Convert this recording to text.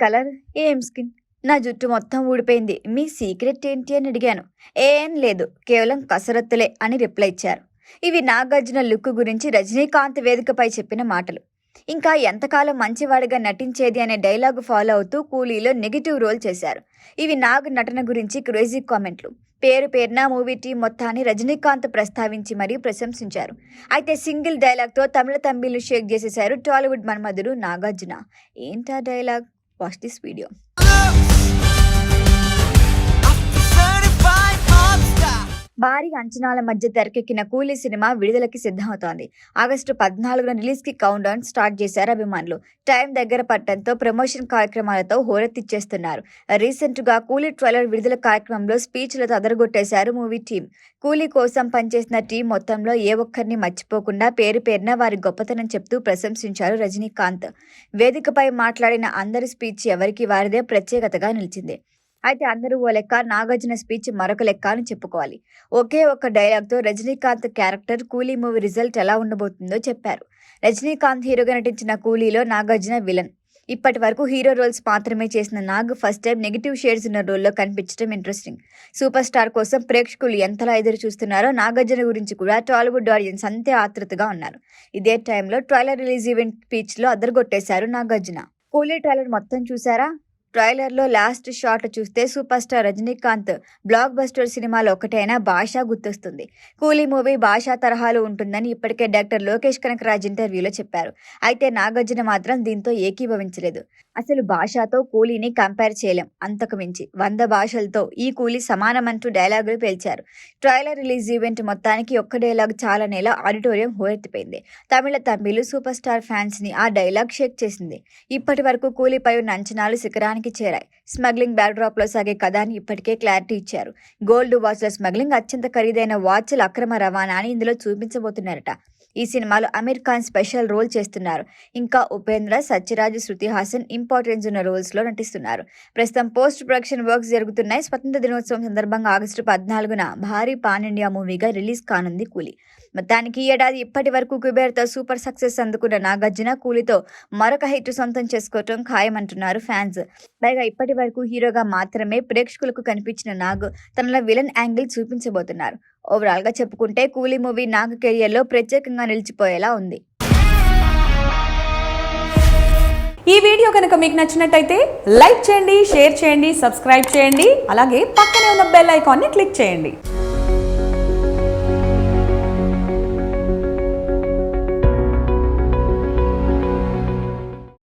Colour, ఏం skin, నా జుట్టు మొత్తం ఊడిపోయింది, మీ సీక్రెట్ ఏంటి అని అడిగాను. ఏం లేదు, కేవలం కసరత్తులే అని రిప్లై ఇచ్చారు. ఇవి నాగార్జున లుక్ గురించి రజనీకాంత్ వేదికపై చెప్పిన మాటలు. ఇంకా ఎంతకాలం మంచివాడిగా నటించేది అనే డైలాగు ఫాలో అవుతూ కూలీలో నెగిటివ్ రోల్ చేశారు. ఇవి నాగ్ నటన గురించి క్రేజీ కామెంట్లు. పేరున మూవీ టీం మొత్తాన్ని రజనీకాంత్ ప్రస్తావించి మరీ ప్రశంసించారు. అయితే సింగిల్ డైలాగ్తో తమిళ తంబిలు షేక్ చేసేశారు టాలీవుడ్ మన్మధుడు నాగార్జున. ఏంటా డైలాగ్? Watch this video. భారీ అంచనాల మధ్య తెరకెక్కిన కూలీ సినిమా విడుదలకి సిద్ధమవుతోంది. ఆగస్టు 14న రిలీజ్కి కౌంట్ డౌన్ స్టార్ట్ చేశారు అభిమానులు. టైం దగ్గర పట్టడంతో ప్రమోషన్ కార్యక్రమాలతో హోరెత్తిచ్చేస్తున్నారు. రీసెంట్గా కూలీ ట్రైలర్ విడుదల కార్యక్రమంలో స్పీచ్లతో అదరగొట్టేశారు మూవీ టీం. కూలీ కోసం పనిచేసిన టీం మొత్తంలో ఏ ఒక్కరిని మర్చిపోకుండా పేరున వారి గొప్పతనం చెప్తూ ప్రశంసించారు రజనీకాంత్. వేదికపై మాట్లాడిన అందరి స్పీచ్ ఎవరికి వారిదే ప్రత్యేకతగా నిలిచింది. అయితే అందరూ ఓ లెక్క, నాగార్జున స్పీచ్ మరొక లెక్క అని చెప్పుకోవాలి. ఒకే ఒక్క డైలాగ్తో రజనీకాంత్ క్యారెక్టర్ కూలీ మూవీ రిజల్ట్ ఎలా ఉండబోతుందో చెప్పారు. రజనీకాంత్ హీరోగా నటించిన కూలీలో నాగార్జున విలన్. ఇప్పటి వరకు హీరో రోల్స్ మాత్రమే చేసిన Nag first time negative shades ఉన్న రోల్లో కనిపించడం ఇంట్రెస్టింగ్. సూపర్ స్టార్ కోసం ప్రేక్షకులు ఎంతలా ఎదురు చూస్తున్నారో నాగార్జున గురించి కూడా టాలీవుడ్ ఆడియన్స్ అంతే ఆతృతగా ఉన్నారు. ఇదే టైంలో ట్రైలర్ రిలీజ్ ఈవెంట్ స్పీచ్లో అదరగొట్టేశారు నాగార్జున. కూలీ ట్రైలర్ మొత్తం చూసారా? ట్రైలర్లో లాస్ట్ షాట్ చూస్తే super star Rajinikanth block buster సినిమాలో ఒకటైన భాష గుర్తొస్తుంది. కూలీ మూవీ భాషా తరహాలో ఉంటుందని ఇప్పటికే డైరెక్టర్ లోకేష్ కనకరాజ్ ఇంటర్వ్యూలో చెప్పారు. అయితే నాగార్జున మాత్రం దీంతో ఏకీభవించలేదు. అసలు భాషతో కూలీని కంపేర్ చేయలేం, అంతకు మించి 100 భాషలతో ఈ కూలీ సమానమంటూ డైలాగులు పేల్చారు. ట్రైలర్ రిలీజ్ ఈవెంట్ మొత్తానికి ఒక్క డైలాగ్ చాలనేలా ఆడిటోరియం హోరెత్తిపోయింది. తమిళ తంబిలు సూపర్ స్టార్ ఫ్యాన్స్ ని ఆ డైలాగ్ షేక్ చేసింది. ఇప్పటి వరకు కూలీపై ఉన్న అంచనాలు శిఖరానికి చేరాయి. స్మగ్లింగ్ బ్యాక్డ్రాప్ లో సాగే కథాని ఇప్పటికే క్లారిటీ ఇచ్చారు. గోల్డ్ వాచ్ల స్మగ్లింగ్, అత్యంత ఖరీదైన వాచ్ల అక్రమ రవాణాని ఇందులో చూపించబోతున్నారట. ఈ సినిమాలో అమీర్ ఖాన్ స్పెషల్ రోల్ చేస్తున్నారు. ఇంకా ఉపేంద్ర, సత్యరాజ్, శృతి హాసన్ ఇంపార్టెన్స్ ఉన్న రోల్స్ లో నటిస్తున్నారు. ప్రస్తుతం పోస్ట్ ప్రొడక్షన్ వర్క్స్ జరుగుతున్నాయి. స్వతంత్ర దినోత్సవం సందర్భంగా ఆగస్టు 14న భారీ పాన్ ఇండియా మూవీగా రిలీజ్ కానుంది కూలీ. మొత్తానికి ఈ ఏడాది ఇప్పటి వరకు కుబేర్తో సూపర్ సక్సెస్ అందుకున్న నాగార్జున కూలీతో మరొక హిట్ సొంతం చేసుకోవటం ఖాయమంటున్నారు ఫ్యాన్స్. పైగా ఇప్పటి వరకు హీరోగా మాత్రమే ప్రేక్షకులకు కనిపించిన నాగ్ తనలో విలన్ యాంగిల్ చూపించబోతున్నారు. ఓవరాల్ గా చెప్పుకుంటే కూలీ మూవీ నాగ్ కెరియర్ లో ప్రత్యేకంగా నిలిచిపోయేలా ఉంది. ఈ వీడియో కనుక మీకు నచ్చినట్టయితే లైక్ చేయండి, షేర్ చేయండి, సబ్స్క్రైబ్ చేయండి. అలాగే పక్కనే ఉన్న బెల్ ఐకాన్ని క్లిక్ చేయండి.